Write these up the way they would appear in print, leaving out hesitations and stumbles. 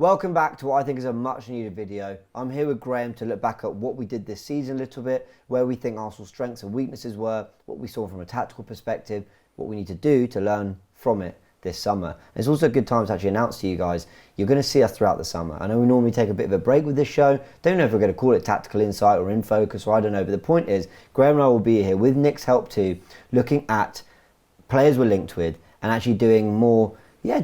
Welcome back to what I think is a much needed video. I'm here with Graham to look back at what we did this season a little bit, where we think Arsenal's strengths and weaknesses were, what we saw from a tactical perspective, what we need to do to learn from it this summer. And it's also a good time to actually announce to you guys, you're going to see us throughout the summer. I know we normally take a bit of a break with this show. Don't know if we're going to call it Tactical Insight or In Focus or I don't know, but the point is, Graham and I will be here with Nick's help too, looking at players we're linked with and actually doing more,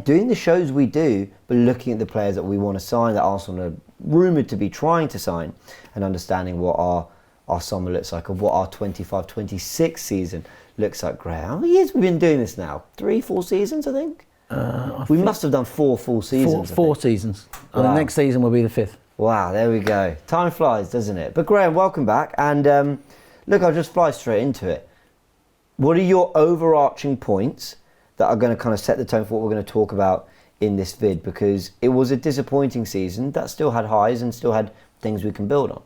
doing the shows we do, but looking at the players that we want to sign, that Arsenal are rumoured to be trying to sign, and understanding what our summer looks like, and what our 25-26 season looks like. Graham, how many years have we been doing this now? 3-4 seasons, I think? We must have done 4 full seasons. Four seasons. And Wow. the next season will be the 5th. Wow, there we go. Time flies, doesn't it? But Graham, welcome back. And look, I'll just fly straight into it. What are your overarching points that are going to kind of set the tone for what we're going to talk about in this vid? Because it was a disappointing season that still had highs and still had things we can build on.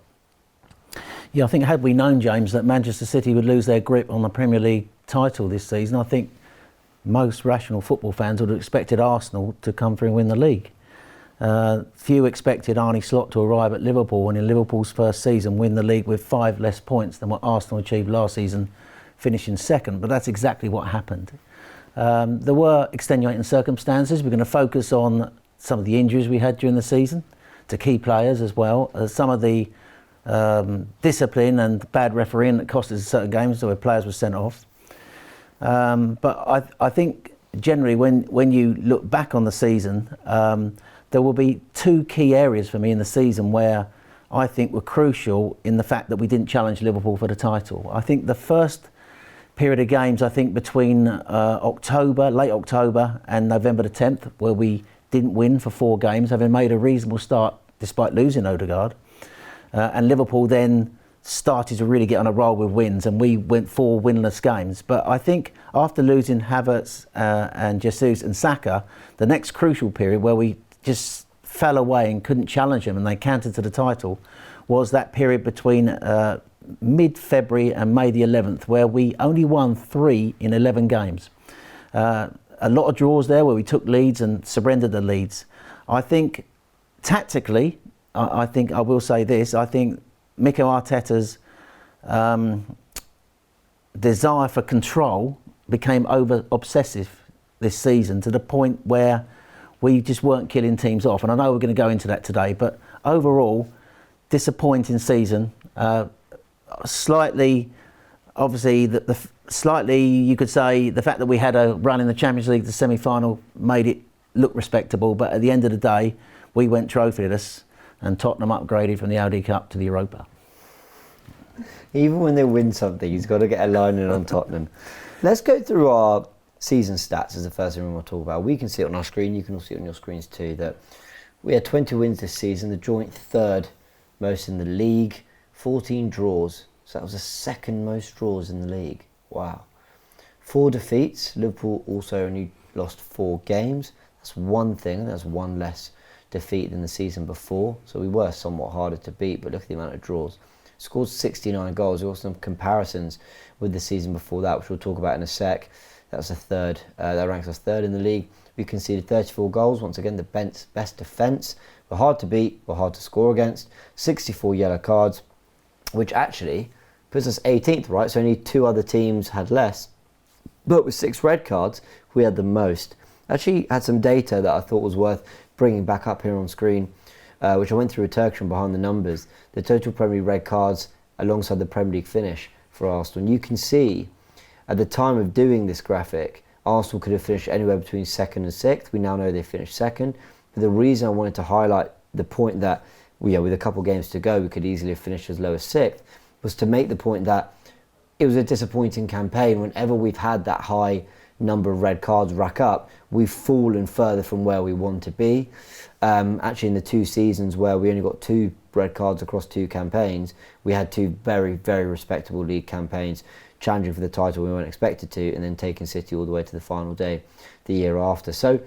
Yeah, I think had we known, James, that Manchester City would lose their grip on the Premier League title this season, I think most rational football fans would have expected Arsenal to come through and win the league. Few expected Arne Slot to arrive at Liverpool and in Liverpool's first season win the league with 5 less points than what Arsenal achieved last season, finishing second. But that's exactly what happened. There were extenuating circumstances. We're going to focus on some of the injuries we had during the season to key players as well as some of the discipline and bad refereeing that cost us certain games where players were sent off. But I think generally when you look back on the season, there will be 2 key areas for me in the season where I think were crucial in the fact that we didn't challenge Liverpool for the title. I think the first period of games, I think between late October and November the 10th, where we didn't win for 4 games, having made a reasonable start despite losing Odegaard. And Liverpool then started to really get on a roll with wins, and we went 4 winless games. But I think after losing Havertz and Jesus and Saka, the next crucial period where we just fell away and couldn't challenge them and they counted to the title was that period between mid-February and May the 11th, where we only won 3 in 11 games. A lot of draws there where we took leads and surrendered the leads. I think tactically, I think I will say this, I think Mikel Arteta's desire for control became over-obsessive this season to the point where we just weren't killing teams off. And I know we're going to go into that today, but overall, disappointing season. Slightly, obviously, slightly you could say the fact that we had a run in the Champions League, the semi-final, made it look respectable. But at the end of the day, we went trophyless and Tottenham upgraded from the Audi Cup to the Europa. Even when they win something, he's got to get a line in on Tottenham. Let's go through our season stats as the first thing we want to talk about. We can see it on our screen, you can all see it on your screens too, that we had 20 wins this season, the joint 3rd most in the league, 14 draws, so that was the 2nd most draws in the league. Wow. 4 defeats, Liverpool also only lost 4 games. That's one thing, that's 1 less defeat than the season before, so we were somewhat harder to beat, but look at the amount of draws. Scored 69 goals. We also have comparisons with the season before that, which we'll talk about in a sec. That was the 3rd, that ranks us 3rd in the league. We conceded 34 goals, once again the best defence. We're hard to beat, we're hard to score against. 64 yellow cards, which actually puts us 18th, right? So only 2 other teams had less. But with 6 red cards, we had the most. Actually had some data that I thought was worth bringing back up here on screen, which I went through a Turkish behind the numbers. The total Premier League red cards alongside the Premier League finish for Arsenal. And you can see at the time of doing this graphic, Arsenal could have finished anywhere between 2nd and 6th. We now know they finished 2nd. But the reason I wanted to highlight the point that, with a couple games to go, we could easily have finished as low as 6th, was to make the point that it was a disappointing campaign. Whenever we've had that high number of red cards rack up, we've fallen further from where we want to be. Actually, in the 2 seasons where we only got 2 red cards across 2 campaigns, we had 2 very, very respectable league campaigns, challenging for the title we weren't expected to, and then taking City all the way to the final day the year after. So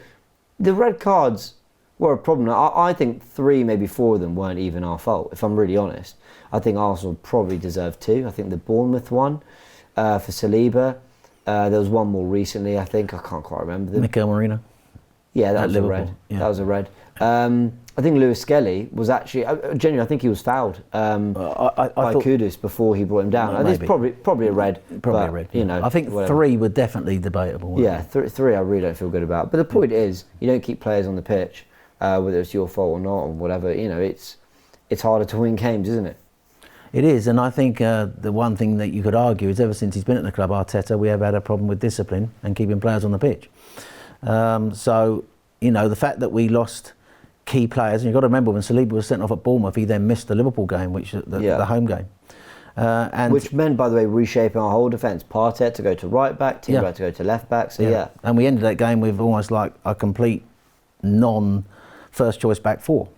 the red cards were a problem. I think 3, maybe 4 of them weren't even our fault, if I'm really honest. I think Arsenal probably deserved 2. I think the Bournemouth one for Saliba, there was one more recently, I think. I can't quite remember them. Mikel Marino. Yeah, that was Liverpool. a red. Yeah. That was a red. I think Lewis Skelly was actually genuinely. I think he was fouled I by thought Kudus before he brought him down. I think it's probably a red. Probably a red. You know, I think whatever. 3 were definitely debatable. Yeah, three I really don't feel good about. But the point is, you don't keep players on the pitch, whether it's your fault or not, or whatever. You know, it's harder to win games, isn't it? It is, and I think the one thing that you could argue is ever since he's been at the club, Arteta, we have had a problem with discipline and keeping players on the pitch. So, you know, the fact that we lost key players, and you've got to remember when Saliba was sent off at Bournemouth, he then missed the Liverpool game, which the home game. Which meant, by the way, reshaping our whole defence. Partey to go to right back, Timber to go to left back. So yeah, and we ended that game with almost like a complete non-first choice back four.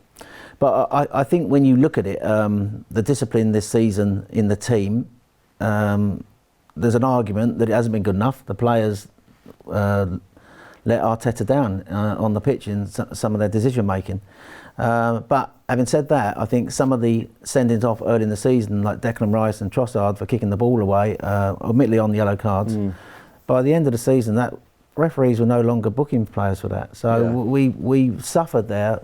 But I think when you look at it, the discipline this season in the team, there's an argument that it hasn't been good enough. The players let Arteta down on the pitch in some of their decision making. But having said that, I think some of the sendings off early in the season, like Declan Rice and Trossard for kicking the ball away, admittedly on yellow cards, by the end of the season, that referees were no longer booking players for that. So we suffered there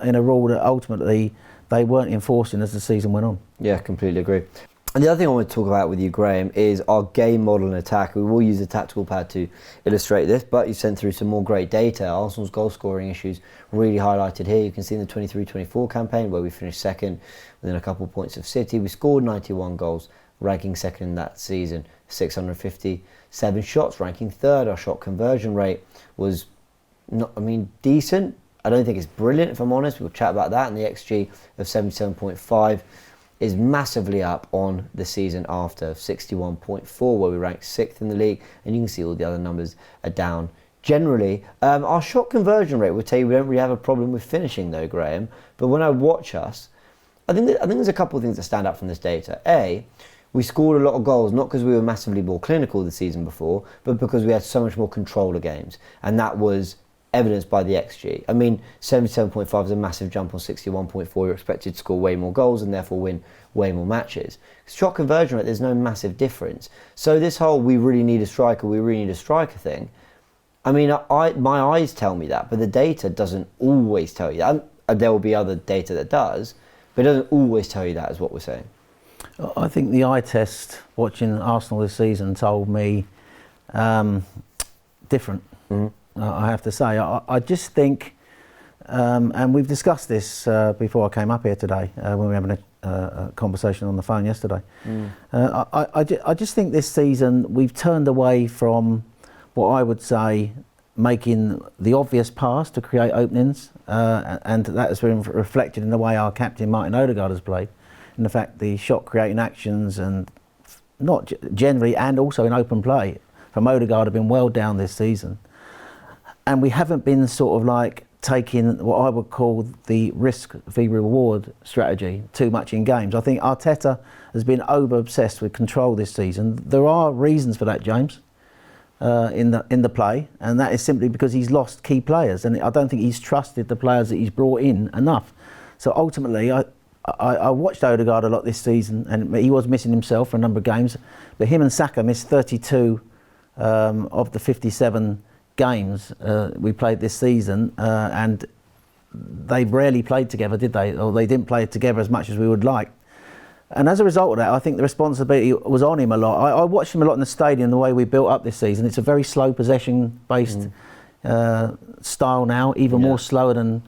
in a rule that ultimately they weren't enforcing as the season went on. Yeah, completely agree. And the other thing I want to talk about with you, Graham, is our game model and attack. We will use the tactical pad to illustrate this, but you sent through some more great data. Arsenal's goal scoring issues really highlighted here. You can see in the 23-24 campaign where we finished second within a couple of points of City. We scored 91 goals, ranking second in that season, 657 shots, ranking third. Our shot conversion rate was decent. I don't think it's brilliant, if I'm honest. We'll chat about that. And the XG of 77.5 is massively up on the season after, 61.4, where we ranked 6th in the league. And you can see all the other numbers are down generally. Our shot conversion rate, we'll tell you, we don't really have a problem with finishing though, Graham. But when I watch us, I think there's a couple of things that stand out from this data. A, we scored a lot of goals, not because we were massively more clinical the season before, but because we had so much more control of games. And that was evidenced by the XG. 77.5 is a massive jump on 61.4. You're expected to score way more goals and therefore win way more matches. Shot conversion rate, there's no massive difference. So this whole we really need a striker thing, my eyes tell me that, but the data doesn't always tell you that. And there will be other data that does, but it doesn't always tell you that, is what we're saying. I think the eye test watching Arsenal this season told me different. I have to say, I just think, and we've discussed this before I came up here today when we were having a conversation on the phone yesterday. I just think this season we've turned away from what I would say making the obvious pass to create openings, and that has been reflected in the way our captain Martin Odegaard has played, in the fact the shot creating actions and not generally and also in open play from Odegaard have been well down this season. And we haven't been sort of like taking what I would call the risk v reward strategy too much in games. I think Arteta has been over-obsessed with control this season. There are reasons for that, James, in the play, and that is simply because he's lost key players, and I don't think he's trusted the players that he's brought in enough. So ultimately, I watched Odegaard a lot this season, and he was missing himself for a number of games, but him and Saka missed 32 of the 57 games we played this season, and they rarely played together, did they? Or they didn't play together as much as we would like. And as a result of that, I think the responsibility was on him a lot. I watched him a lot in the stadium, the way we built up this season. It's a very slow possession-based style now, even more slower than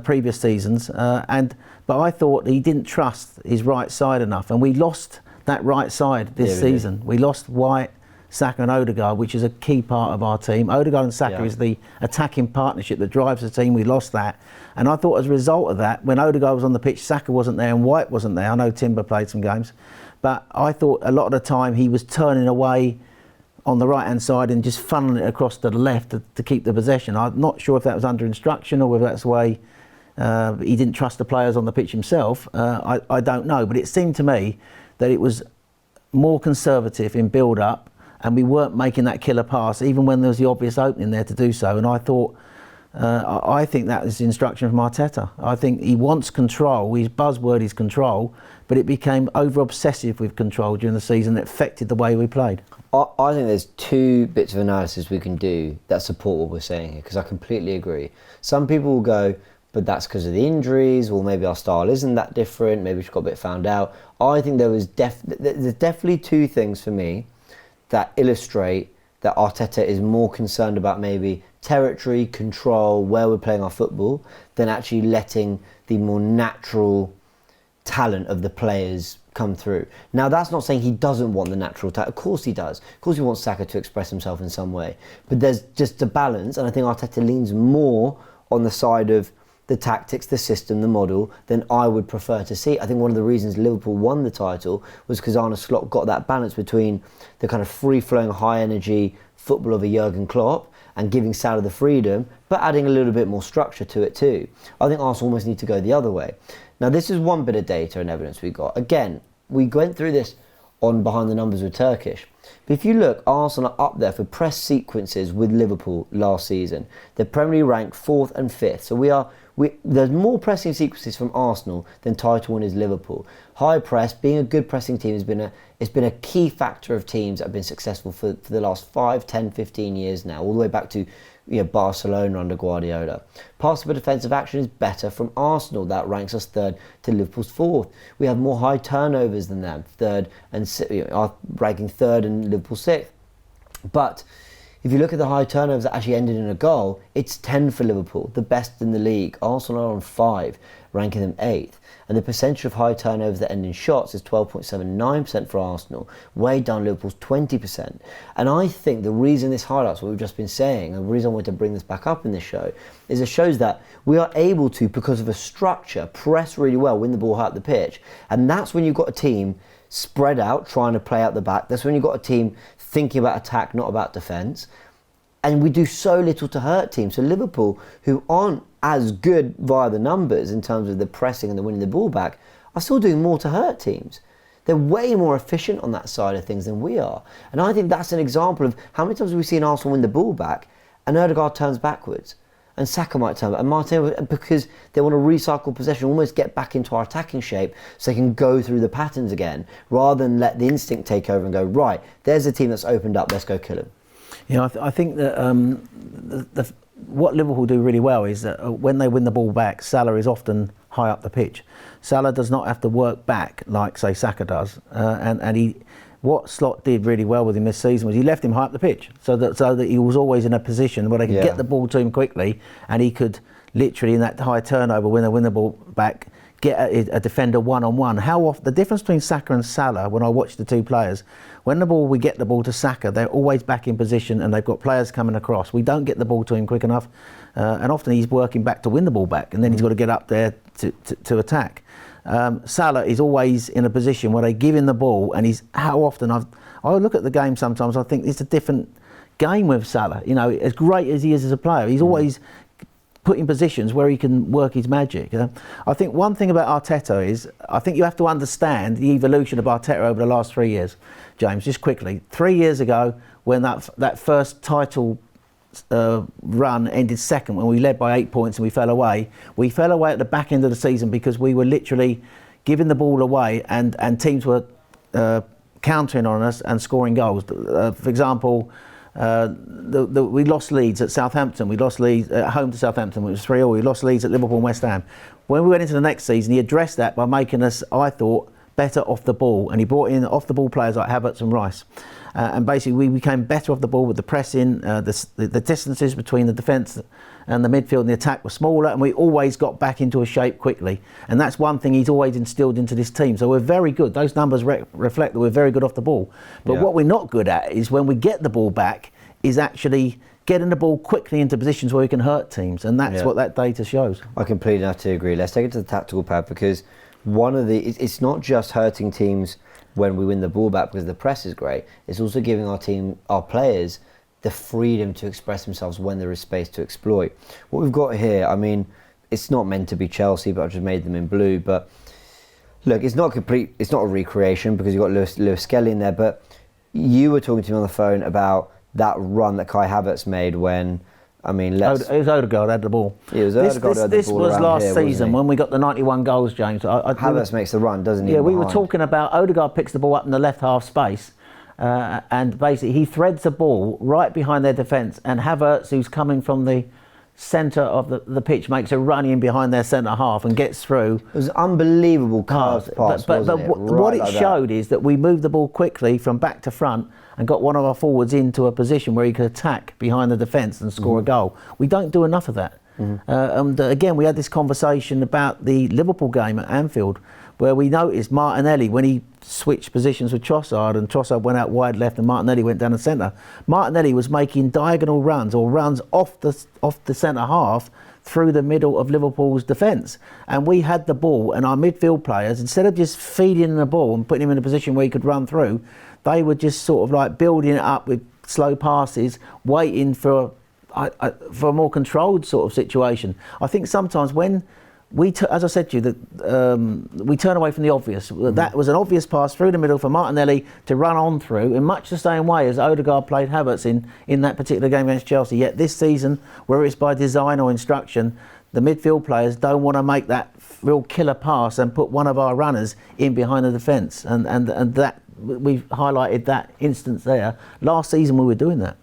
previous seasons. But I thought he didn't trust his right side enough, and we lost that right side this season. We lost White, Saka and Odegaard, which is a key part of our team. Odegaard and Saka is the attacking partnership that drives the team. We lost that. And I thought as a result of that, when Odegaard was on the pitch, Saka wasn't there and White wasn't there. I know Timber played some games. But I thought a lot of the time he was turning away on the right-hand side and just funneling it across to the left to keep the possession. I'm not sure if that was under instruction or whether that's the way he didn't trust the players on the pitch himself. I don't know. But it seemed to me that it was more conservative in build-up, and we weren't making that killer pass even when there was the obvious opening there to do so. And I thought, I think that is instruction from Arteta. I think he wants control. His buzzword is control, but it became over-obsessive with control during the season. It affected the way we played. I think there's two bits of analysis we can do that support what we're saying here, because I completely agree. Some people will go, but that's because of the injuries, or maybe our style isn't that different, maybe we just got a bit found out. I think there's definitely two things for me that illustrate that Arteta is more concerned about maybe territory, control, where we're playing our football, than actually letting the more natural talent of the players come through. Now, that's not saying he doesn't want the natural talent. Of course he does. Of course he wants Saka to express himself in some way. But there's just a balance, and I think Arteta leans more on the side of the tactics, the system, the model, than I would prefer to see. I think one of the reasons Liverpool won the title was because Arne Slot got that balance between the kind of free-flowing, high-energy football of a Jurgen Klopp and giving Salah the freedom, but adding a little bit more structure to it too. I think Arsenal almost need to go the other way. Now, this is one bit of data and evidence we got. Again, we went through this on Behind the Numbers with Turkish. But if you look, Arsenal are up there for press sequences with Liverpool last season. They're Premier League ranked 4th and 5th. So there's more pressing sequences from Arsenal than title winners Liverpool. High press, being a good pressing team has been a key factor of teams that have been successful for the last 5, 10, 15 years now, all the way back to Barcelona under Guardiola. Passive defensive action is better from Arsenal. That ranks us 3rd to Liverpool's 4th. We have more high turnovers than them, 3rd and are ranking 3rd and Liverpool 6th. But if you look at the high turnovers that actually ended in a goal, it's 10 for Liverpool, the best in the league. Arsenal are on 5, ranking them 8th. And the percentage of high turnovers that end in shots is 12.79% for Arsenal, way down Liverpool's 20%. And I think the reason this highlights what we've just been saying, and the reason I wanted to bring this back up in this show, is it shows that we are able to, because of a structure, press really well, win the ball high up the pitch. And that's when you've got a team spread out, trying to play out the back. That's when you've got a team thinking about attack, not about defence. And we do so little to hurt teams. So Liverpool, who aren't as good via the numbers in terms of the pressing and the winning the ball back, are still doing more to hurt teams. They're way more efficient on that side of things than we are. And I think that's an example of how many times have we seen Arsenal win the ball back and Odegaard turns backwards and Saka might turn back and Martin, because they want to recycle possession, almost get back into our attacking shape so they can go through the patterns again, rather than let the instinct take over and go, right, there's a team that's opened up, let's go kill him. I think that what Liverpool do really well is that when they win the ball back, Salah is often high up the pitch. Salah does not have to work back like, say, Saka does. What Slot did really well with him this season was he left him high up the pitch, so that he was always in a position where they could get the ball to him quickly, and he could literally, in that high turnover, when they win the ball back, get a defender one-on-one. How often the difference between Saka and Salah, when I watch the two players, when we get the ball to Saka, they're always back in position and they've got players coming across. We don't get the ball to him quick enough, and often he's working back to win the ball back, and then he's got to get up there to attack. Salah is always in a position where they give him the ball, and how often I look at the game sometimes, I think it's a different game with Salah. As great as he is as a player, he's always put in positions where he can work his magic. I think one thing about Arteta is, I think you have to understand the evolution of Arteta over the last 3 years. James, just quickly, 3 years ago, when that first title run ended second, when we led by 8 points and we fell away at the back end of the season because we were literally giving the ball away and teams were countering on us and scoring goals. For example, we lost Leeds at Southampton. We lost Leeds at home to Southampton, which was 3-3. We lost Leeds at Liverpool and West Ham. When we went into the next season, he addressed that by making us, I thought, better off the ball, and he brought in off the ball players like Havertz and Rice, and basically we became better off the ball with the pressing. The distances between the defence and the midfield and the attack were smaller, and we always got back into a shape quickly, and that's one thing he's always instilled into this team. So we're very good. Those numbers reflect that we're very good off the ball, but what we're not good at is when we get the ball back is actually getting the ball quickly into positions where we can hurt teams, and that's what that data shows. I completely have to agree. Let's take it to the tactical pad, because it's not just hurting teams when we win the ball back because the press is great. It's also giving our players the freedom to express themselves when there is space to exploit. What we've got here, I mean, it's not meant to be Chelsea, but I've just made them in blue. But look, it's not a recreation because you've got Lewis Skelly in there. But you were talking to me on the phone about that run that Kai Havertz made when, it was Odegaard had the ball. It was Odegaard had the ball. This was last season when we got the 91 goals, James. Havertz makes the run, doesn't he? Yeah, we were talking about Odegaard picks the ball up in the left half space, and basically he threads the ball right behind their defence, and Havertz, who's coming from the centre of the pitch makes a run in behind their centre half and gets through. It was unbelievable pass, but wasn't it? What it showed is that we moved the ball quickly from back to front and got one of our forwards into a position where he could attack behind the defence and score a goal. We don't do enough of that. And again, we had this conversation about the Liverpool game at Anfield, where we noticed Martinelli, when he switched positions with Trossard and Trossard went out wide left and Martinelli went down the centre, Martinelli was making diagonal runs or runs off the centre half through the middle of Liverpool's defence. And we had the ball, and our midfield players, instead of just feeding the ball and putting him in a position where he could run through, they were just sort of like building it up with slow passes, waiting for a more controlled sort of situation. I think sometimes when as I said to you, that we turn away from the obvious. That was an obvious pass through the middle for Martinelli to run on through in much the same way as Odegaard played Havertz in that particular game against Chelsea. Yet this season, whether it's by design or instruction, the midfield players don't want to make that real killer pass and put one of our runners in behind the defence. And that we've highlighted that instance there. Last season we were doing that.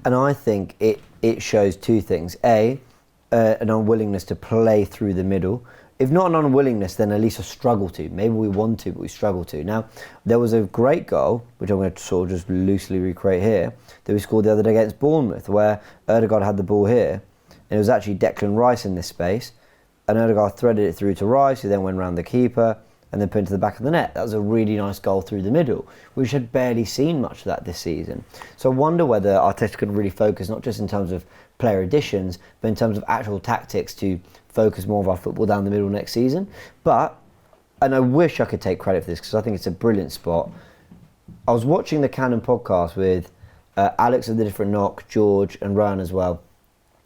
And I think it shows two things. An unwillingness to play through the middle. If not an unwillingness, then at least a struggle to. Maybe we want to, but we struggle to. Now, there was a great goal, which I'm going to sort of just loosely recreate here, that we scored the other day against Bournemouth, where Odegaard had the ball here, and it was actually Declan Rice in this space, and Odegaard threaded it through to Rice, who then went round the keeper, and then put into the back of the net. That was a really nice goal through the middle. We had barely seen much of that this season. So I wonder whether Arteta can really focus, not just in terms of player additions, but in terms of actual tactics to focus more of our football down the middle next season. And I wish I could take credit for this because I think it's a brilliant spot. I was watching the Canon podcast with Alex of the Different Knock, George and Ryan as well.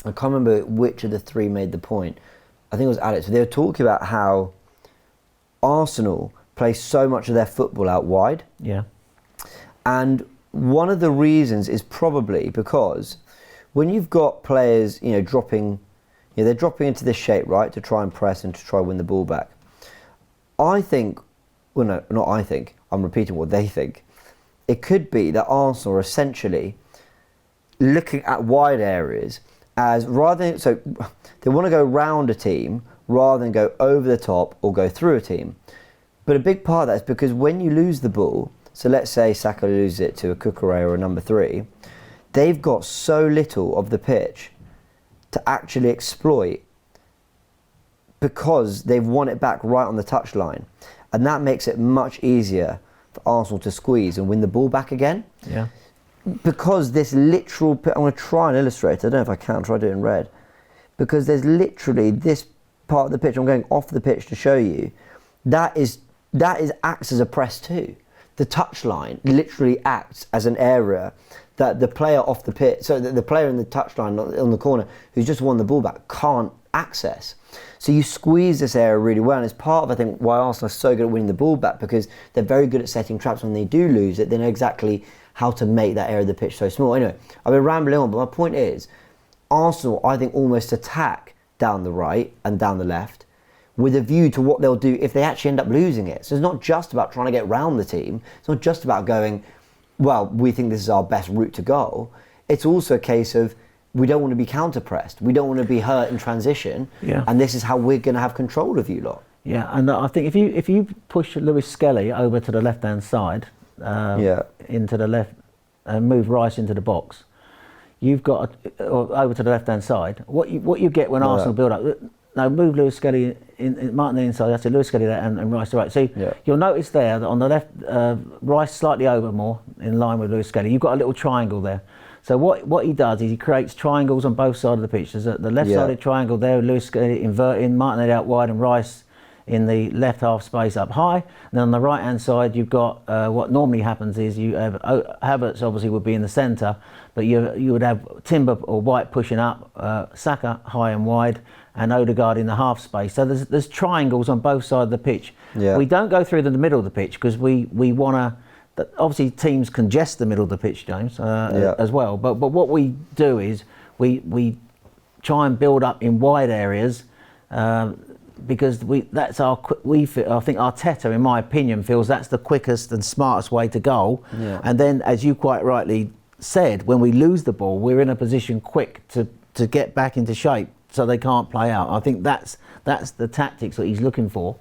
I can't remember which of the three made the point. I think it was Alex. They were talking about how Arsenal play so much of their football out wide. Yeah. And one of the reasons is probably because when you've got players, dropping, they're dropping into this shape, right, to try and press and to try and win the ball back. I think, well, no, not I think, I'm repeating what they think. It could be that Arsenal are essentially looking at wide areas as so they want to go round a team rather than go over the top or go through a team. But a big part of that is because when you lose the ball, so let's say Saka loses it to a Cucurella or a number 3, they've got so little of the pitch to actually exploit because they've won it back right on the touchline. And that makes it much easier for Arsenal to squeeze and win the ball back again. Yeah. Because this literal, I'm going to try and illustrate, I don't know if I can, try to do it in red. Because there's literally this part of the pitch, I'm going off the pitch to show you, that acts as a press too. The touchline literally acts as an area that the player off the pitch, so that the player in the touchline on the corner who's just won the ball back can't access. So you squeeze this area really well, and it's part of, I think, why Arsenal are so good at winning the ball back, because they're very good at setting traps. When they do lose it, they know exactly how to make that area of the pitch so small. Anyway, I've been rambling on, but my point is, Arsenal, I think, almost attack down the right and down the left with a view to what they'll do if they actually end up losing it. So it's not just about trying to get round the team. It's not just about going, well, we think this is our best route to goal. It's also a case of we don't want to be counter-pressed. We don't want to be hurt in transition. Yeah. And this is how we're going to have control of you lot. Yeah, and I think if you push Lewis Skelly over to the left-hand side, into the left, and move Rice into the box, you've got over to the left-hand side. What you get when Arsenal build up. No, move Lewis Skelly in Martin inside. That's it, Lewis Skelly there and Rice to the right. So you'll notice there that on the left, Rice slightly over more in line with Lewis Skelly. You've got a little triangle there. So what he does is he creates triangles on both sides of the pitch. There's the left-sided triangle there, Lewis Skelly inverting, Martinelli out wide, and Rice in the left half space up high. And then on the right-hand side, you've got what normally happens is you have Havertz obviously would be in the centre, but you would have Timber or White pushing up, Saka high and wide, and Odegaard in the half space. So there's triangles on both sides of the pitch. Yeah. We don't go through the middle of the pitch because we want to. Obviously, teams congest the middle of the pitch, James, as well. But what we do is we try and build up in wide areas because that's I think Arteta, in my opinion, feels that's the quickest and smartest way to go. Yeah. And then, as you quite rightly said, when we lose the ball, we're in a position quick to get back into shape so they can't play out. I think that's the tactics that he's looking for.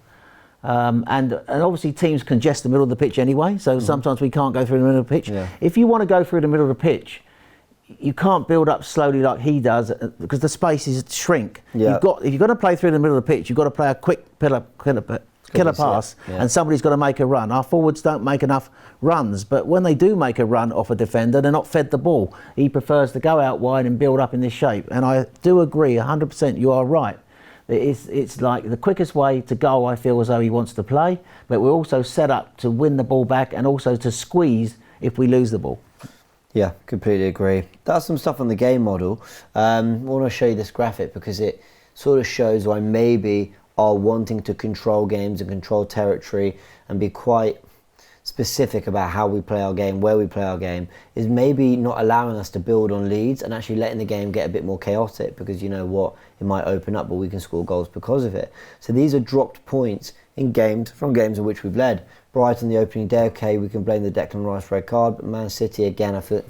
And obviously teams congest the middle of the pitch anyway, so sometimes we can't go through the middle of the pitch. Yeah. If you want to go through the middle of the pitch, you can't build up slowly like he does because the spaces shrink. Yeah. If you're going to play through the middle of the pitch, you've got to play a quick killer pass, and somebody's got to make a run. Our forwards don't make enough runs, but when they do make a run off a defender, they're not fed the ball. He prefers to go out wide and build up in this shape. And I do agree 100%, you are right. It's like the quickest way to go, I feel, as though he wants to play, but we're also set up to win the ball back and also to squeeze if we lose the ball. Yeah, completely agree. That's some stuff on the game model. I want to show you this graphic because it sort of shows why maybe are wanting to control games and control territory and be quite specific about how we play our game, where we play our game, is maybe not allowing us to build on leads and actually letting the game get a bit more chaotic, because you know what, it might open up but we can score goals because of it. So these are dropped points in games from games in which we've led. Brighton the opening day, okay, we can blame the Declan Rice red card, but Man City again, I think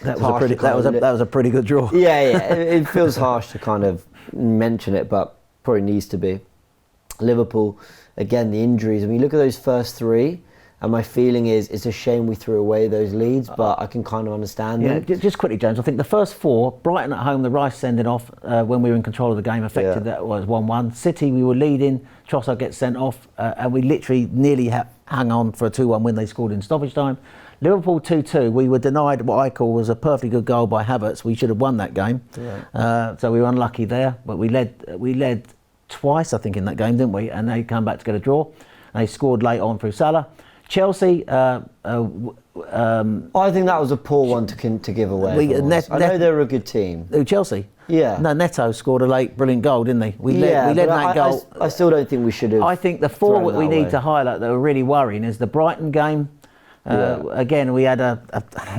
that was a pretty good draw. Yeah, it feels harsh to kind of mention it, but probably needs to be. Liverpool, again, the injuries. I mean, look at those first three, and my feeling is it's a shame we threw away those leads, but I can kind of understand them. Just quickly, James, I think the first four, Brighton at home, the Rice sending off when we were in control of the game, affected that was 1-1. City, we were leading, Trossard gets sent off, and we literally nearly hung on for a 2-1 win. They scored in stoppage time. Liverpool 2-2, we were denied what I call was a perfectly good goal by Havertz. We should have won that game. Yeah. So we were unlucky there, but we led twice, I think, in that game, didn't we? And they come back to get a draw. And they scored late on through Salah. Chelsea. I think that was a poor one to give away. I know they were a good team. Chelsea. Yeah. No, Neto scored a late, brilliant goal, didn't he? We led that goal. I still don't think we should have. I think the four that we need to highlight that were really worrying is the Brighton game. Again, we had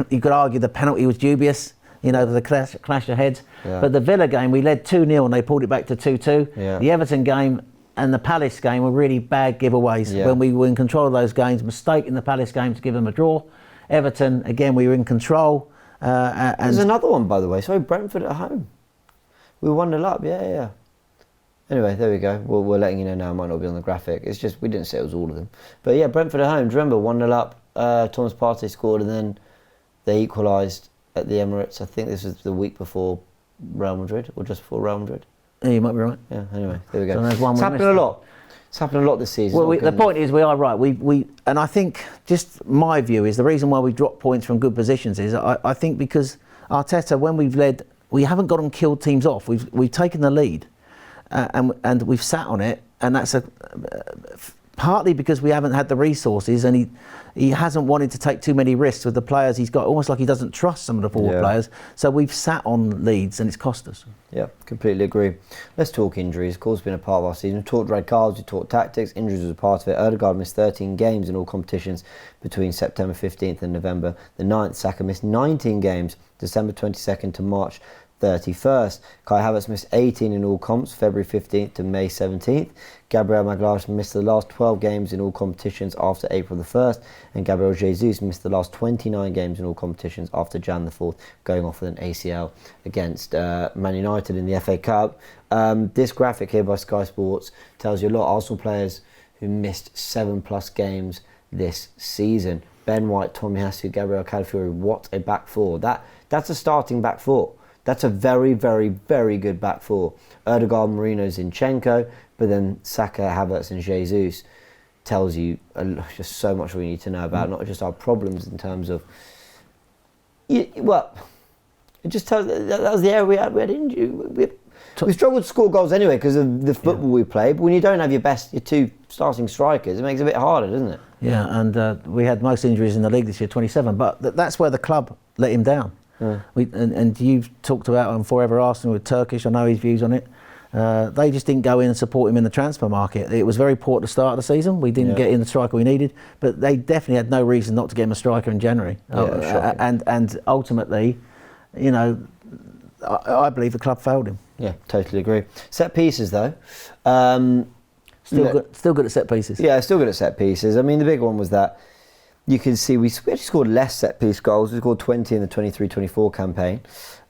you could argue the penalty was dubious. You know, the clash of heads. Yeah. But the Villa game, we led 2-0 and they pulled it back to 2-2. Yeah. The Everton game and the Palace game were really bad giveaways when we were in control of those games. Mistake in the Palace game to give them a draw. Everton, again, we were in control. There's another one, by the way. Sorry, Brentford at home. We were 1-0 up, yeah. Anyway, there we go. We're letting you know now. It might not be on the graphic. It's just, we didn't say it was all of them. But yeah, Brentford at home. Do you remember 1-0 up? Thomas Partey scored and then they equalised at the Emirates. I think this was the week before Real Madrid, or just before Real Madrid. Yeah, you might be right. Yeah, anyway, there we go. So it's happening a lot. It's happening a lot this season. Well, the point is, we are right. We and I think, just my view is, the reason why we dropped points from good positions is, I think because Arteta, when we've led, we haven't got them killed teams off. We've taken the lead, and we've sat on it, and that's partly because we haven't had the resources, and he hasn't wanted to take too many risks with the players he's got, almost like he doesn't trust some of the forward players. So we've sat on leads and it's cost us. Yeah, completely agree. Let's talk injuries. Of course, it's been a part of our season. We talked red cards, we talked tactics, injuries was a part of it. Odegaard missed 13 games in all competitions between September 15th and November the 9th. Saka missed 19 games, December 22nd to March 31st. Kai Havertz missed 18 in all comps, February 15th to May 17th. Gabriel Magalhaes missed the last 12 games in all competitions after April the 1st, and Gabriel Jesus missed the last 29 games in all competitions after Jan the 4th, going off with an ACL against Man United in the FA Cup. This graphic here by Sky Sports tells you a lot. Arsenal players who missed 7+ games this season. Ben White, Tomiyasu, Gabriel Calafiori, what a back four. That's a starting back four. That's a very, very, very good back four. Odegaard, Marino, Zinchenko, but then Saka, Havertz and Jesus tells you just so much we need to know about, not just our problems in terms of... Well, it just tells... That was the area we had injury. We struggled to score goals anyway because of the football we play, but when you don't have your two starting strikers, it makes it a bit harder, doesn't it? Yeah, and we had most injuries in the league this year, 27, but that's where the club let him down. Yeah. And you've talked about on Forever Arsenal with Turkish, I know his views on it. They just didn't go in and support him in the transfer market. It was very poor at the start of the season. We didn't get in the striker we needed, but they definitely had no reason not to get him a striker in January. And ultimately, you know, I believe the club failed him. Yeah, totally agree. Set pieces though. Still good at set pieces. Yeah, still good at set pieces. I mean, the big one was that you can see we actually scored less set-piece goals. We scored 20 in the 23-24 campaign,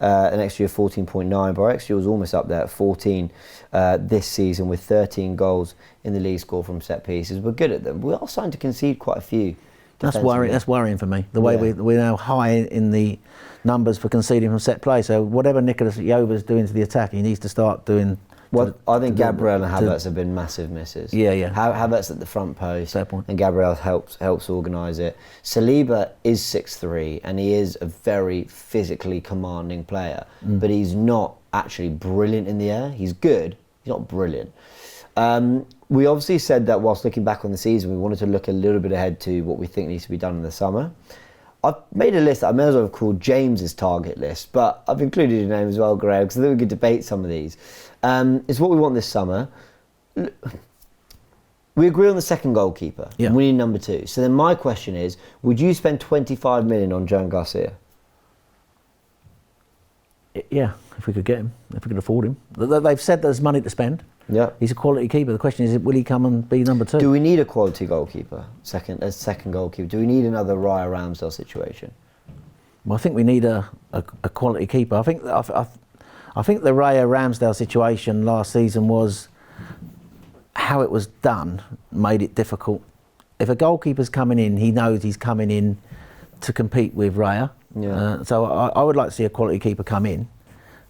an XG of 14.9, but our XG was almost up there at 14 this season with 13 goals in the league score from set-pieces. We're good at them. We are starting to concede quite a few. That's worrying for me. The way we're now high in the numbers for conceding from set play. So whatever Nicolas Jover's doing to the attack, he needs to start doing. Well, I think Gabriel and Havertz have been massive misses. Yeah. Havertz at the front post, Fair point. and Gabriel helps organise it. Saliba is 6'3", and he is a very physically commanding player, but he's not actually brilliant in the air. He's good, he's not brilliant. We obviously said that whilst looking back on the season, we wanted to look a little bit ahead to what we think needs to be done in the summer. I've made a list that I may as well have called James's target list, but I've included your name as well, Graham, because I think we could debate some of these. It's what we want this summer. We agree on the second goalkeeper. Yeah. We need number 2. So then my question is, would you spend 25 million on Joan Garcia? Yeah, if we could get him, if we could afford him. They've said there's money to spend. Yeah. He's a quality keeper. The question is, will he come and be number 2? Do we need a quality goalkeeper? Second goalkeeper. Do we need another Raya Ramsdale situation? Well, I think we need a quality keeper. I think the Raya Ramsdale situation last season was how it was done made it difficult. If a goalkeeper's coming in, he knows he's coming in to compete with Raya. Yeah. So I would like to see a quality keeper come in.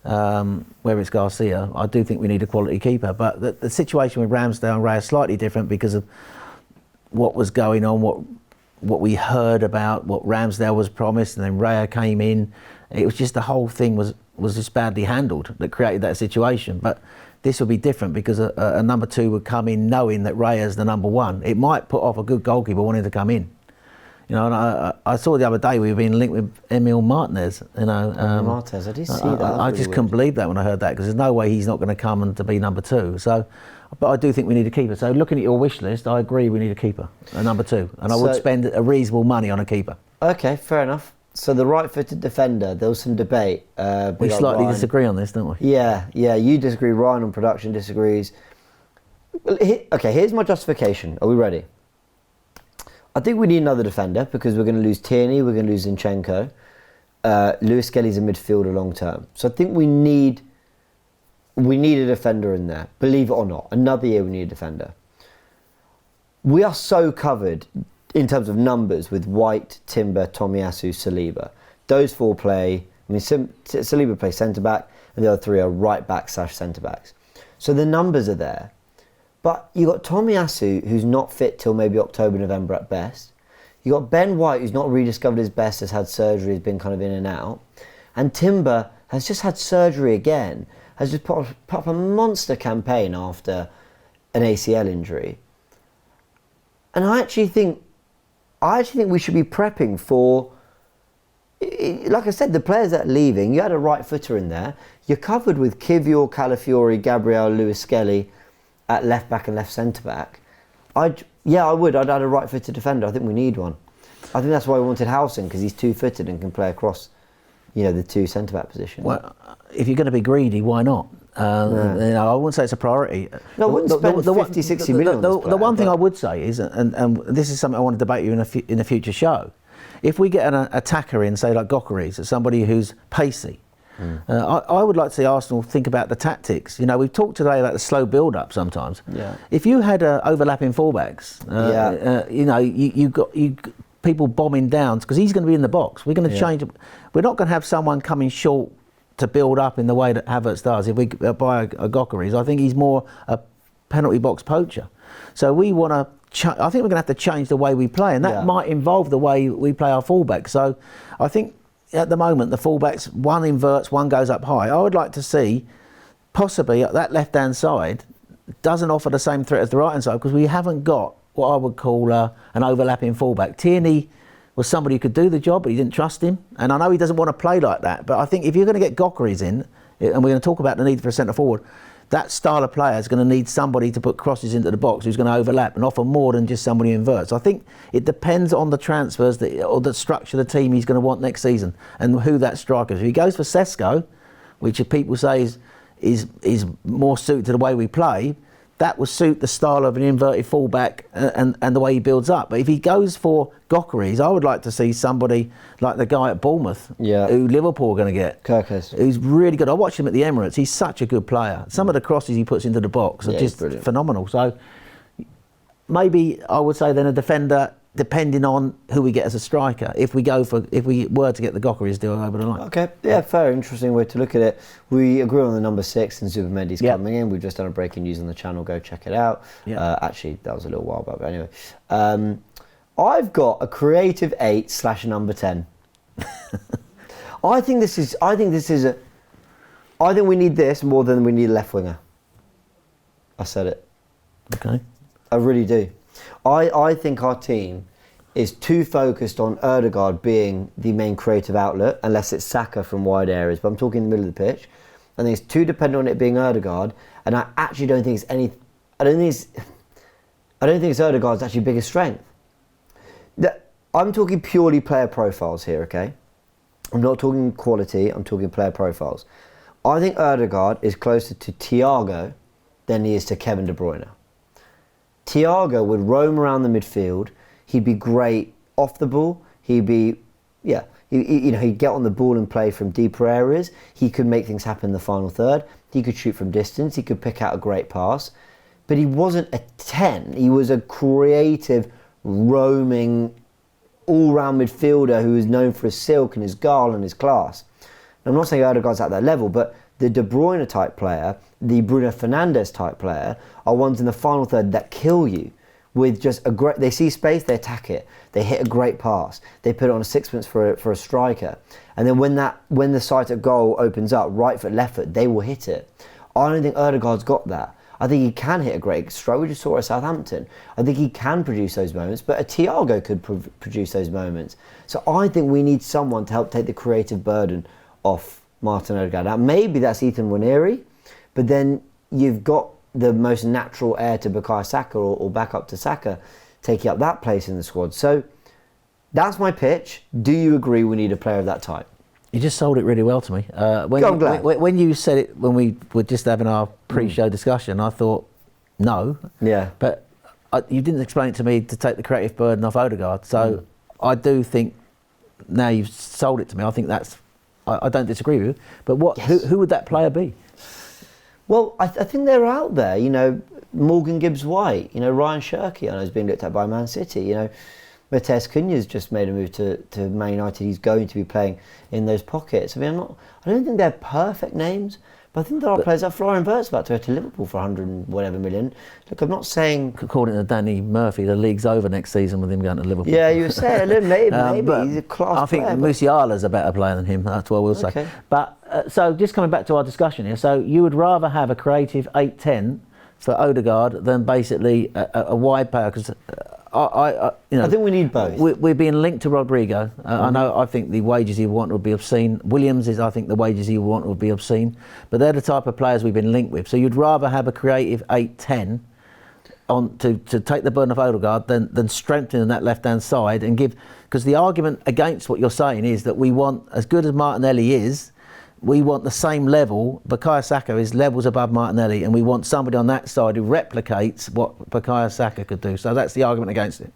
Whether it's Garcia, I do think we need a quality keeper. But the situation with Ramsdale and Raya is slightly different because of what was going on, what we heard about, what Ramsdale was promised, and then Raya came in. It was just the whole thing was just badly handled that created that situation. But this will be different because a number 2 would come in knowing that Raya's the number 1. It might put off a good goalkeeper wanting to come in. You know, and I saw the other day we've been linked with Emil Martinez. You know, Martinez, I did see that. I just couldn't believe that when I heard that because there's no way he's not going to come and to be number 2. So, but I do think we need a keeper. So looking at your wish list, I agree we need a keeper, a number 2, and I would spend a reasonable money on a keeper. Okay, fair enough. So the right-footed defender, there was some debate. We slightly disagree on this, don't we? Yeah, you disagree. Ryan on production disagrees. Okay, here's my justification. Are we ready? I think we need another defender because we're going to lose Tierney, we're going to lose Zinchenko. Lewis Skelly's a midfielder long term. So I think we need a defender in there, believe it or not. Another year we need a defender. We are so covered in terms of numbers with White, Timber, Tomiyasu, Saliba. Those 4 play, Saliba plays centre-back and the other 3 are right-back / centre-backs. So the numbers are there. But you got Tomiyasu, who's not fit till maybe October, November at best. You got Ben White, who's not rediscovered his best, has had surgery, has been kind of in and out. And Timber has just had surgery again, has just put up a monster campaign after an ACL injury. And I actually think we should be prepping for, like I said, the players that are leaving. You had a right footer in there. You're covered with Kivior, Calafiori, Gabriel, Lewis Skelly at left back and left centre back. I'd add a right footed defender. I think we need one. I think that's why we wanted Howson, because he's 2-footed and can play across, the 2 centre back positions. Well, if you're going to be greedy, why not? I wouldn't say it's a priority. No, I wouldn't spend 50-60 million on this player. The one thing I would say is, and this is something I want to debate you in a future show, if we get an attacker in, say like Gokaris, or somebody who's pacey, I would like to see Arsenal think about the tactics. We've talked today about the slow build-up sometimes. Yeah. If you had overlapping fullbacks, you got people bombing down, because he's going to be in the box. We're going to change. We're not going to have someone coming short to build up in the way that Havertz does. If we buy a Gokaris, I think he's more a penalty box poacher. So we want to. I think we're going to have to change the way we play, and that might involve the way we play our fullbacks. So I think at the moment the fullbacks, one inverts, one goes up high. I would like to see possibly that left-hand side doesn't offer the same threat as the right-hand side, because we haven't got what I would call an overlapping fullback. Tierney was somebody who could do the job, but he didn't trust him. And I know he doesn't want to play like that, but I think if you're going to get Gokaris in, and we're going to talk about the need for a centre forward, that style of player is going to need somebody to put crosses into the box who's going to overlap and offer more than just somebody who inverts. I think it depends on the transfers or the structure of the team he's going to want next season and who that striker is. If he goes for Sesko, which people say is more suited to the way we play, that will suit the style of an inverted fullback and the way he builds up. But if he goes for Gyökeres, I would like to see somebody like the guy at Bournemouth, who Liverpool are going to get. Kirkers. Who's really good. I watched him at the Emirates. He's such a good player. Some of the crosses he puts into the box are just phenomenal. So maybe I would say then a defender, depending on who we get as a striker. If we were to get the Gyökeres deal over the line. Okay, yeah, fair, interesting way to look at it. We agree on the number 6, and Zubimendi's coming in. We've just done a breaking news on the channel. Go check it out. Actually, that was a little while back, but anyway. I've got a creative 8 / number 10. I think we need this more than we need a left winger. I said it. Okay. I really do. I think our team is too focused on Ødegaard being the main creative outlet, unless it's Saka from wide areas. But I'm talking in the middle of the pitch. I think it's too dependent on it being Ødegaard, and I actually don't think it's any. I don't think it's Ødegaard's actually biggest strength. I'm talking purely player profiles here, okay? I'm not talking quality. I'm talking player profiles. I think Ødegaard is closer to Thiago than he is to Kevin De Bruyne. Thiago would roam around the midfield. He'd be great off the ball. He'd get on the ball and play from deeper areas. He could make things happen in the final third. He could shoot from distance. He could pick out a great pass. But he wasn't a 10. He was a creative, roaming, all-round midfielder who was known for his silk and his guile and his class. And I'm not saying Ødegaard's at that level, but the De Bruyne type player, the Bruno Fernandes type player, are ones in the final third that kill you with just a great. They see space, they attack it. They hit a great pass. They put it on a sixpence for a striker, and then when the sight of goal opens up, right foot, left foot, they will hit it. I don't think Ødegaard's got that. I think he can hit a great stroke. We just saw it at Southampton. I think he can produce those moments, but a Thiago could produce those moments. So I think we need someone to help take the creative burden off Martin Ødegaard. Now, maybe that's Ethan Nwaneri, but then you've got the most natural heir to Bukayo Saka or back up to Saka taking up that place in the squad. So that's my pitch. Do you agree we need a player of that type? You just sold it really well to me. When you said it, when we were just having our pre-show discussion, I thought, no. Yeah. But you didn't explain it to me to take the creative burden off Ødegaard. So I do think, now you've sold it to me, I think that's, I don't disagree with you. But who would that player be? Well, I think they're out there. You know, Morgan Gibbs-White. You know, Ryan Shirky, I know, is being looked at by Man City. You know, Matheus Cunha's just made a move to Man United. He's going to be playing in those pockets. I mean, I don't think they're perfect names, but I think there are players like Florian Wirtz about to go to Liverpool for 100 and whatever million. Look, I'm not saying... According to Danny Murphy, the league's over next season with him going to Liverpool. Yeah, you were saying, maybe he's a class player. I think Musiala's a better player than him, that's what I will say. But, so just coming back to our discussion here, so you would rather have a creative 8-10 for Ødegaard than basically a wide player, because... I think we need both. We're being linked to Rodrigo. I think the wages he would want would be obscene. Williams I think the wages he would want would be obscene. But they're the type of players we've been linked with. So you'd rather have a creative 8-10 to take the burden of Ødegaard than strengthening that left-hand side and give... Because the argument against what you're saying is that we want, as good as Martinelli is, we want the same level. Bukayo Saka is levels above Martinelli, and we want somebody on that side who replicates what Bukayo Saka could do. So that's the argument against it.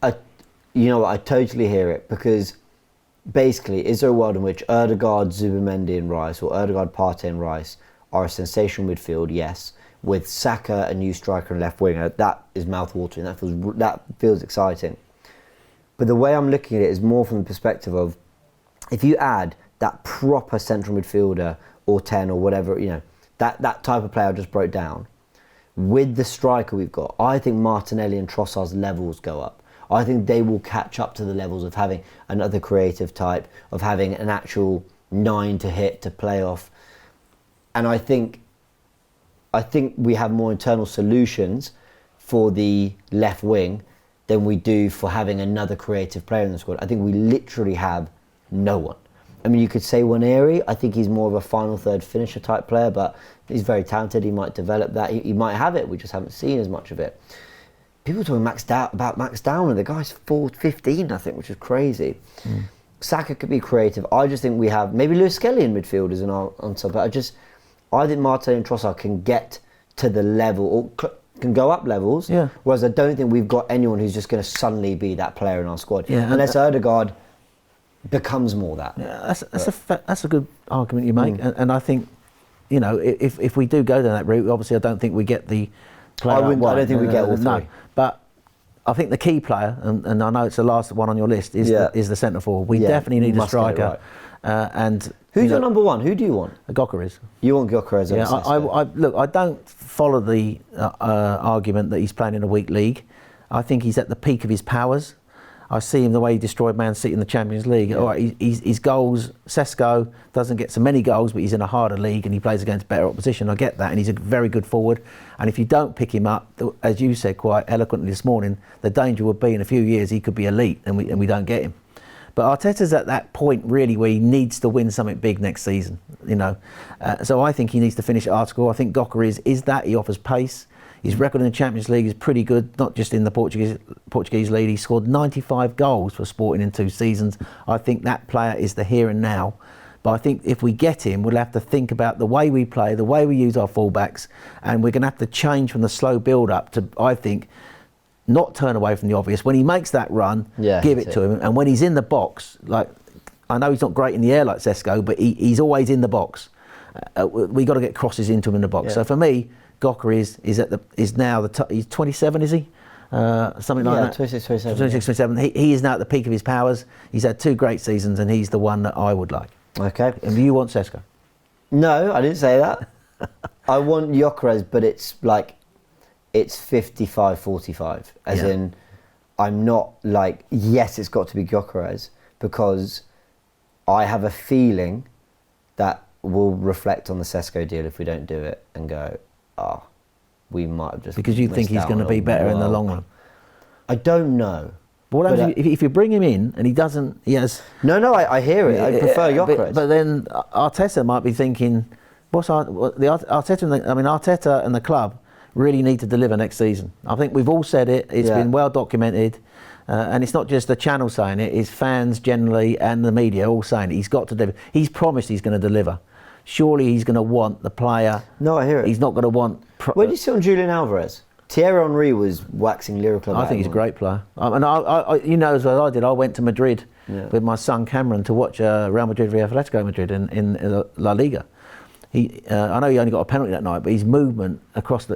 You know what? I totally hear it, because basically, is there a world in which Ødegaard, Zubimendi and Rice, or Ødegaard, Partey and Rice are a sensational midfield? Yes. With Saka, a new striker and left winger, that is mouth-watering. That feels exciting. But the way I'm looking at it is more from the perspective of, if you add that proper central midfielder or 10 or whatever, you know, that type of player I just broke down, with the striker we've got, I think Martinelli and Trossard's levels go up. I think they will catch up to the levels of having another creative type, of having an actual 9 to hit, to play off. And I think we have more internal solutions for the left wing than we do for having another creative player in the squad. I think we literally have no one. I mean, you could say Nwaneri. I think he's more of a final third finisher type player, but he's very talented. He might develop that. He might have it. We just haven't seen as much of it. People are talking about Max Downer. The guy's 15, I think, which is crazy. Saka could be creative. I just think we have maybe Lewis Skelly in midfield as an answer, but I think Martin and Trossard can get to the level, or can go up levels. Yeah. Whereas I don't think we've got anyone who's just going to suddenly be that player in our squad. Yeah, unless Ødegaard becomes more that. Yeah, that's a good argument you make, and I think, you know, if we do go down that route, obviously I don't think we get the player. I don't think we get all three. No, but I think the key player, and I know it's the last one on your list, is the centre forward. We definitely need a striker. And who's your number one? Who do you want? Gyökeres. You want Gyökeres? Yeah, look, I don't follow the argument that he's playing in a weak league. I think he's at the peak of his powers. I see him the way he destroyed Man City in the Champions League. Yeah. All right, his goals, Sesko doesn't get so many goals, but he's in a harder league and he plays against better opposition. I get that, and he's a very good forward. And if you don't pick him up, as you said quite eloquently this morning, the danger would be in a few years he could be elite, and we don't get him. But Arteta's at that point really where he needs to win something big next season, you know. So I think he needs to finish at Arsenal. I think Gyökeres is that. He offers pace. His record in the Champions League is pretty good, not just in the Portuguese league. He scored 95 goals for Sporting in 2 seasons. I think that player is the here and now. But I think if we get him, we'll have to think about the way we play, the way we use our fullbacks, and we're going to have to change from the slow build-up to, I think, not turn away from the obvious. When he makes that run, give it to him. And when he's in the box, like, I know he's not great in the air like Sesko, but he's always in the box. We got to get crosses into him in the box. Yeah. So for me, Gyökeres is now he's 27, is he? Something like that. 26, 27. 26, 27. He is now at the peak of his powers. He's had 2 great seasons, and he's the one that I would like. Okay. And do you want Sesko? No, I didn't say that. I want Gyökeres, but it's 55-45. As in, I'm not like, yes, it's got to be Gyökeres, because I have a feeling that we'll reflect on the Sesko deal if we don't do it and go, we might have just... Because you think he's going to be better in the long run? I don't know. But what happens if you bring him in and he doesn't... He has... No, I hear it. I prefer Gyökeres. But then Arteta might be thinking, Arteta and the club really need to deliver next season. I think we've all said it. It's been well documented. And it's not just the channel saying it, it's fans generally and the media all saying it. He's got to deliver. He's promised he's going to deliver. Surely he's going to want the player. No, I hear it. He's not going to want... Where do you sit on Julian Alvarez? Thierry Henry was waxing lyrical about him. I think he's a great player. And I you know as well as I did, I went to Madrid with my son Cameron to watch Real Madrid v Atletico Madrid in La Liga. I know he only got a penalty that night, but his movement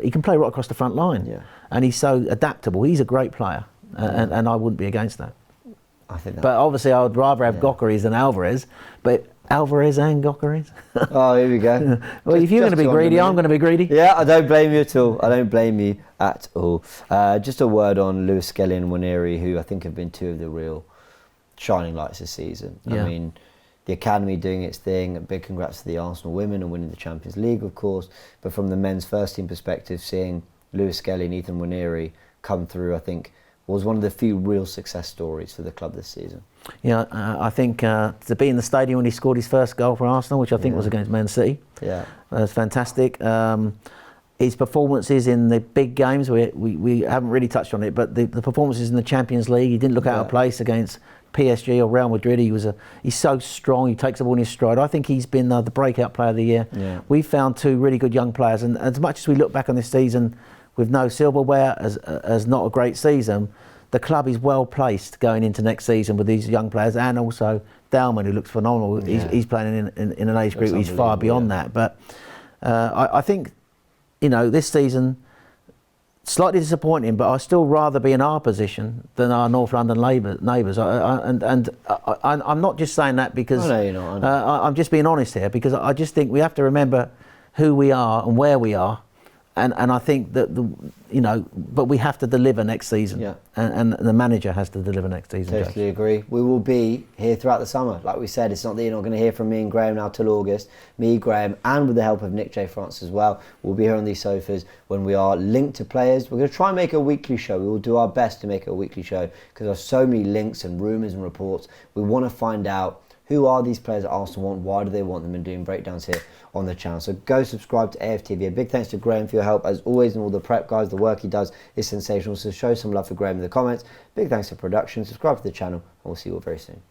he can play right across the front line. Yeah. And he's so adaptable. He's a great player. And I wouldn't be against that. I think that. But obviously I would rather have Gyökeres than Alvarez. But Alvarez and Gyökeres? Oh, here we go. Well, if you're going to be greedy, I'm going to be greedy. Yeah, I don't blame you at all. Just a word on Lewis Skelly and Nwaneri, who I think have been 2 of the real shining lights this season. Yeah. I mean, the academy doing its thing. A big congrats to the Arsenal women and winning the Champions League, of course. But from the men's first team perspective, seeing Lewis Skelly and Ethan Nwaneri come through, I think, was one of the few real success stories for the club this season. Yeah, I think to be in the stadium when he scored his first goal for Arsenal, which I think was against Man City, was fantastic. His performances in the big games, we haven't really touched on it, but the performances in the Champions League, he didn't look out of place against PSG or Real Madrid. He's so strong, he takes the ball in his stride. I think he's been the breakout player of the year. Yeah. We found 2 really good young players, and as much as we look back on this season with no silverware as not a great season, the club is well placed going into next season with these young players, and also Dalman, who looks phenomenal. He's playing in an age group he's far beyond that. But I think, this season, slightly disappointing, but I'd still rather be in our position than our North London neighbours. I'm not just saying that because I'm just being honest here, because I just think we have to remember who we are and where we are. And I think that but we have to deliver next season, and the manager has to deliver next season. Totally agree. We will be here throughout the summer. Like we said, it's not that you're not going to hear from me and Graham now till August. Me, Graham, and with the help of Nick J. France as well, we'll be here on these sofas when we are linked to players. We're going to try and make a weekly show. We will do our best to make it a weekly show because there's so many links and rumours and reports. We want to find out who are these players that Arsenal want, why do they want them, and doing breakdowns here on the channel. So go subscribe to AFTV. A big thanks to Graham for your help as always, and all the prep guys. The work he does is sensational. So show some love for Graham in the comments. Big thanks to production. Subscribe to the channel, and we'll see you all very soon.